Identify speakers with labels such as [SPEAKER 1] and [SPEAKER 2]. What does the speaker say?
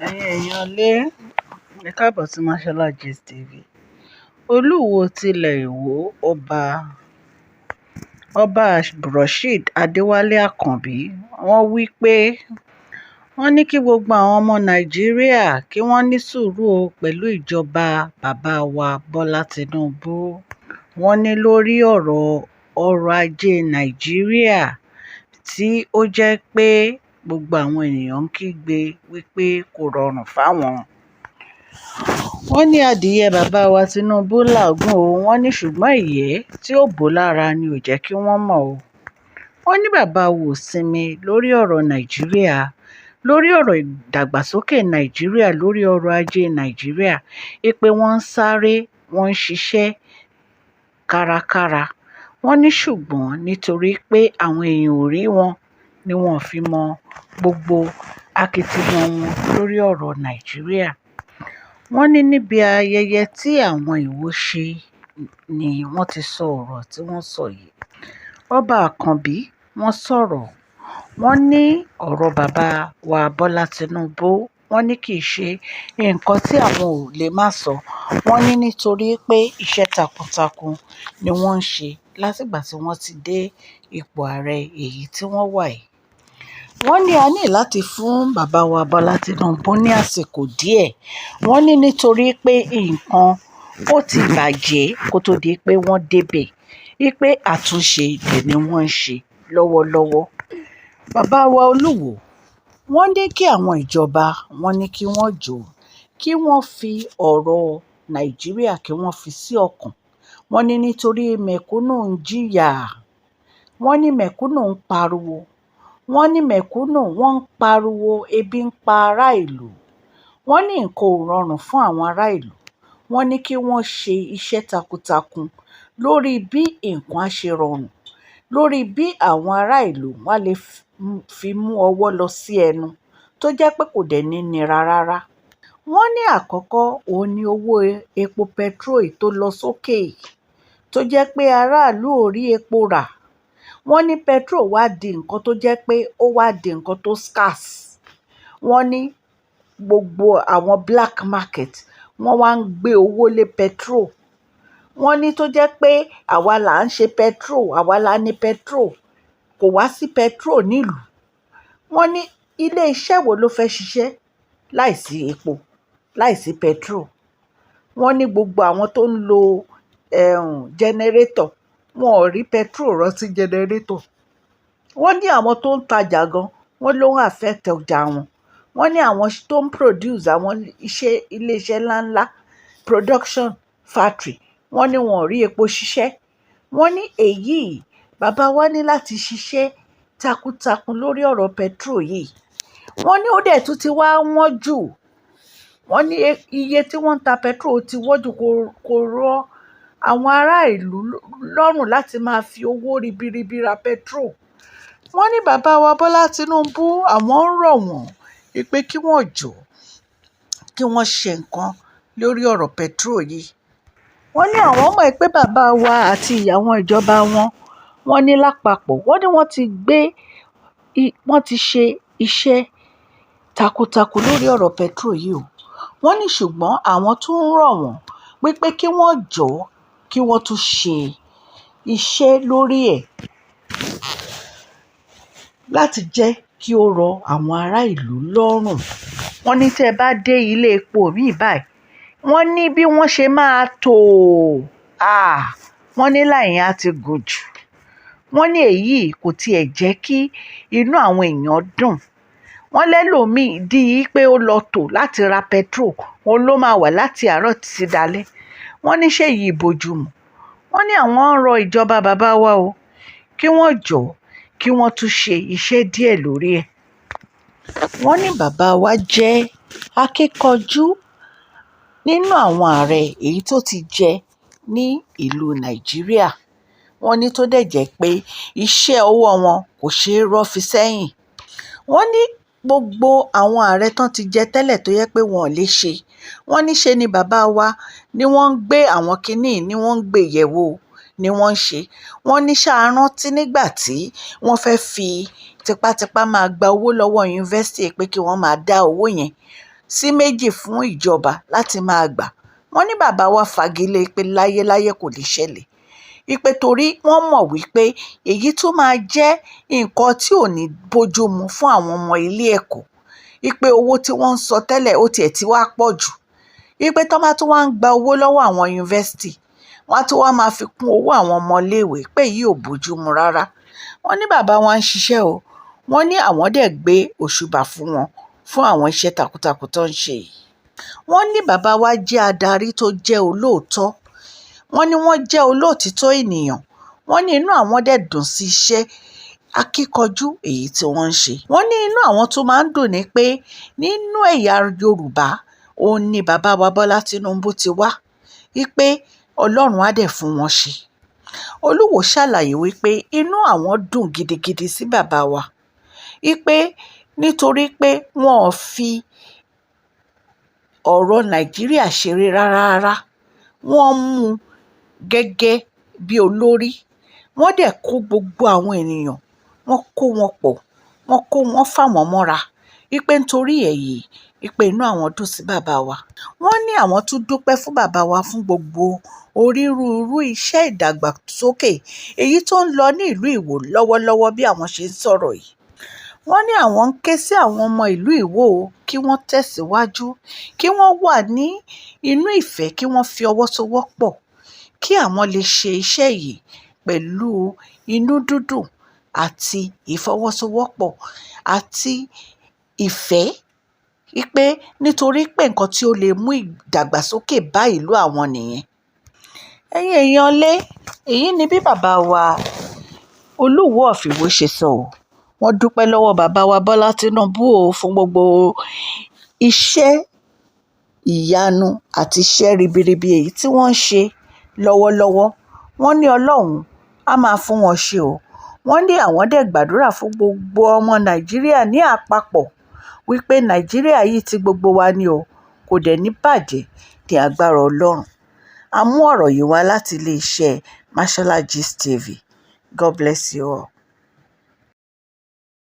[SPEAKER 1] Ẹ̀yin èèyàn lé, ẹ káàbọ̀ sí Mashola Gist TV. Olúwo tilẹ̀ Ìwó ọba Rasheed Adéwálé Àkànbí wọ́n ní kí gbogbo àwọn ọmọ Nàìjíríà kí wọ́n ní sùúrù pẹ̀lú ìjọba bàbá wa Bọ́lá Tinubu. Wọ́n ní lórí ọrọ̀ ajé Nàìjíríà tí ó jẹ́ pé gbogbo àwọn ènìyàn ń kígbe wípé kò rọrùn fáwọn. Wọ́n ní adìyẹ bàbá wa Tinubu làágùn o, wọ́n ní ṣùgbọ́n ìyẹ́ tí ó bò lára ni ò jẹ́ kí wọ́n mọ̀ o. Wọ́n ní bàbá wo sinmi lórí ọ̀rọ̀ Nàìjíríà, lórí ọ̀rọ̀ ìdàgbàsókè Nàìjíríà, lórí ọrọ̀ ajé Nàìjíríà, pé wọ́n ń sáré, wọ́n ń ṣiṣẹ́ kárakára. Wọ́n ní ṣùgbọ́n nítorí pé àwọn èèyàn ò rí wọn ni wọ́n fi mọ gbogbo akitiyan wọn lórí ọ̀rọ̀ Nàìjíríà. Wọ́n ní níbi ayẹyẹ tí àwọn Ìwó ṣe ni wọ́n ti sọ ọ̀rọ̀ tí wọ́n sọ yìí. Ọba Àkànbí wọ́n sọ̀rọ̀, wọ́n ní ọ̀rọ̀ bàbá wa Bọ́lá Tinubu, wọ́n ní kì í ṣe nǹkan tí àwọn ò lè má sọ. Wọ́n ní nítorí pé iṣẹ́ takuntakun ni wọ́n ń ṣe látìgbà tí wọ́n ti dé ipò ààrẹ èyí tí wọ́n wà yìí. Wọ́n ní a ní láti fún bàbá wa Bọ́lá Tinubu ní àsìkò díẹ̀. Wọ́n ní nítorí pé nǹkan ó ti bàjẹ́ kó tó di pé wọ́n débẹ̀, wípé àtúnṣe ibẹ̀ ni wọ́n ń ṣe lọ́wọ́lọ́wọ́. Bàbá wa Olúwo, wọ́n ní kí àwọn ìjọba, wọ́n ní kí wọ́n jọ̀ọ́, kí wọ́n fi ọ̀rọ̀ Nàìjíríà kí wọ́n fi sí ọkàn. Wọ́n ní nítorí mẹ̀kúnnù ń jìyà, wọ́n ní mẹ̀kúnnù ń pariwo, wọ́n ní mẹ̀kúnnù wọ́n ń pariwo, ebi ń pa ará ìlú. Wọ́n ní nǹkan ò rọrùn fún àwọn ará ìlú. Wọ́n ní kí wọ́n ṣe iṣẹ́ takuntakun lórí bí nǹkan á ṣe rọrùn, lórí bí àwọn ará ìlú wọ́n á lè fi mú ọwọ́ lọ sí ẹnu tó jẹ́ pé kò dẹ̀ ní nira rárá. Wọ́n ní àkọ́kọ́ òun ni owó epo petrol tó lọ sókè, tó jẹ́ pé aráàlú ò rí epo rà. Wọ́n ní petrol wá di nǹkan tó jẹ́ pé ó wá di nǹkan tó scarce. Wọ́n ní gbogbo àwọn black market wọ́n wá ń gbé owó lé petrol. Wọ́n ní tó jẹ́ pé àwa là ń ṣe petrol, àwa la ní petrol, kò wá sí petrol nílùú. Wọ́n ní ilé iṣẹ́ wo ló fẹ́ ṣiṣẹ́ láìsí epo, láìsí petrol? Wọ́n ní gbogbo àwọn tó ń lo generator, wọn ò rí petrol rán sí generator. Wọ́n ní àwọn tó ń tajà gan, wọ́n ló ń affect ọjà wọn. Wọ́n ní àwọn tó ń produce àwọn ilé-iṣẹ́ ńláńlá, production factory, wọ́n ní wọn ò rí epo ṣiṣẹ́. Wọ́n ní èyí, bàbá wa ní láti ṣiṣẹ́ takuntakun lórí ọ̀rọ̀ petrol yìí. Wọ́n ní ó dẹ̀ tún ti wá wọ́n jù. Wọ́n ní iye tí wọ́n ń ta petrol ti wọ́n jù, kò rọ àwọn ará ìlú lọ́rùn láti máa fi owó ribiribi ra petrol. Wọ́n ní bàbá wa Bọ́lá Tinubu àwọn ń rọ̀ wọ́n wípé kí wọ́n jọ̀ọ́, kí wọ́n ṣe nǹkan lórí ọ̀rọ̀ petrol yìí. Wọ́n ní àwọn mọ̀ pé bàbá wa àti àwọn ìjọba wọn, wọ́n ní lápapọ̀, wọ́n ní wọ́n ti ṣe iṣẹ́ takuntakun lórí ọ̀rọ̀ petrol yìí o. Wọ́n ní ṣùgbọ́n àwọn tún ń rọ̀ wọ́n wípé kí wọ́n jọ̀ọ́, kí wọ́n tún ṣe iṣẹ́ lórí ẹ̀ láti jẹ́ kí ó rọ àwọn ará ìlú lọ́rùn. Wọ́n ní tẹ́ bá dé ilé epo míì báyìí, wọ́n ní bí wọ́n ṣe máa tò wọ́n ní láyìn á ti gùn jù. Wọ́n ní èyí kò tiẹ̀ jẹ́ kí inú àwọn èèyàn dùn. Wọ́n lẹ́lòmíì di pé ó lọ tò láti ra petrol, òun ló máa wà láti àárọ̀ títí dalẹ́. Wọ́n ní ṣé èyí bójúmu. Wọ́n ní àwọn ń rọ ìjọba bàbá wa o, kí wọ́n jọ̀ọ́, kí wọ́n tún ṣe iṣẹ́ díẹ̀ lórí ẹ̀. Wọ́n ní bàbá wa jẹ́ akíkanjú nínú àwọn ààrẹ èyí tó ti jẹ ní ìlú Nàìjíríà. Wọ́n ní tó dẹ̀ jẹ́ pé iṣẹ́ ọwọ́ wọn kò ṣeé rọ́ fi sẹ́yìn. Wọ́n ní gbogbo àwọn ààrẹ tán ti jẹ tẹ́lẹ̀ tó yẹ pé wọn ò lè ṣe. Wọ́n ní ṣe ni bàbá wa ni wọ́n ń gbé àwọn kinní ni wọ́n ń gbé yẹ̀wò ni wọ́n ń ṣe. Wọ́n ní ṣáá rántí nígbà tí wọ́n fẹ́ fi tipátipá máa gba owó lọ́wọ́ yunifásitì pé kí wọ́n máa dá owó yẹn sí méjì fún ìjọba láti máa gbà. Wọ́n ní bàbá wa fagilé pé láyéláyé kò lè ṣẹlẹ̀, wípé torí wọ́n mọ̀ wípé èyí tún máa jẹ́ nǹkan tí ò ní bójúmu fún àwọn ọmọ ilé ẹ̀kọ́, wípé owó tí wọ́n ń sọ tẹ́lẹ̀ ó tiẹ̀ ti wá pọ̀ jù, wípé tó bá tún wá ń gba owó lọ́wọ́ àwọn yunifásitì, wọ́n á tún wá máa fi kún owó àwọn ọmọléèwé, pé èyí ò bójúmu rárá. Wọ́n ní bàbá wa ń ṣiṣẹ́ o, wọ́n ní àwọn dẹ̀ gbé òṣùbà fún wọn fún àwọn iṣẹ́ takuntakun tó ń ṣe yìí. Wọ́n ní bàbá wa jẹ́ adarí tó jẹ́ olóòótọ́, wọ́n ní wọ́n jẹ́ olóòtítọ́ ènìyàn, wọ́n ní inú àwọn dẹ̀ dùn sí iṣẹ́ akíkanjú èyí tí wọ́n ń ṣe. Wọ́n ní inú àwọn tó máa ń dùn ní pé nínú ẹ̀yà Yorùbá òun ni bàbá wa Bọ́lá Tinubu ti wá, wípé Ọlọ́run á dẹ̀ fún wọn ṣe. Olúwo ṣàlàyé wípé inú àwọn dùn gidigidi sí bàbá wa, wípé nítorí pé wọn ò fi ọ̀rọ̀ Nàìjíríà ṣeré rárá, wọ́n mú un gẹ́gẹ́ bí olórí, wọ́n dẹ̀ kó gbogbo àwọn ènìyàn, wọ́n kó wọn pọ̀, wọ́n fà wọ́n mọ́ra, wípé nítorí èyí, wípé inú àwọn dùn sí bàbá wa. Wọ́n ní àwọn tún dúpẹ́ fún bàbá wa fún gbogbo onírúurú iṣẹ́ ìdàgbàsókè èyí tó ń lọ ní ìlú Ìwó lọ́wọ́lọ́wọ́ bí àwọn ṣe ń sọ̀rọ̀ yìí. Wọ́n ní àwọn ń ké sí àwọn ọmọ ìlú Ìwó kí wọ́n tẹ̀síwájú, kí wọ́n wà ní inú ìfẹ́, kí wọ́n fi ọwọ́ sowọ́pọ̀, kí àwọn lè ṣe iṣẹ́ yìí pẹ̀lú inú dídùn àti ìfọwọ́sowọ́pọ̀ àti ìfẹ́, wípé nítorí pé nǹkan tí ó lè mú ìdàgbàsókè bá ìlú àwọn nìyẹn. Ẹ̀yin èèyàn lé, èyí ni bí bàbá wa Olúwo of Ìwó ṣe sọ o. Wọ́n dúpẹ́ lọ́wọ́ bàbá wa Bọ́lá Tinubu o fún gbogbo iṣẹ́ ìyanu àti iṣẹ́ ribiribi èyí tí wọ́n ń ṣe lọ́wọ́lọ́wọ́. Wọ́n ní Ọlọ́run á máa fún wọn ṣe o. Wọ́n ní àwọn dẹ̀ gbàdúrà fún gbogbo ọmọ Nàìjíríà ní àpapọ̀, wípé Nàìjíríà yìí ti gbogbo wa ni o, kò dẹ̀ ní bàjẹ́ ní agbára Ọlọ́run. A mú ọ̀rọ̀ yìí wá láti iléeṣẹ́ Mashola Gist TV. God bless you all.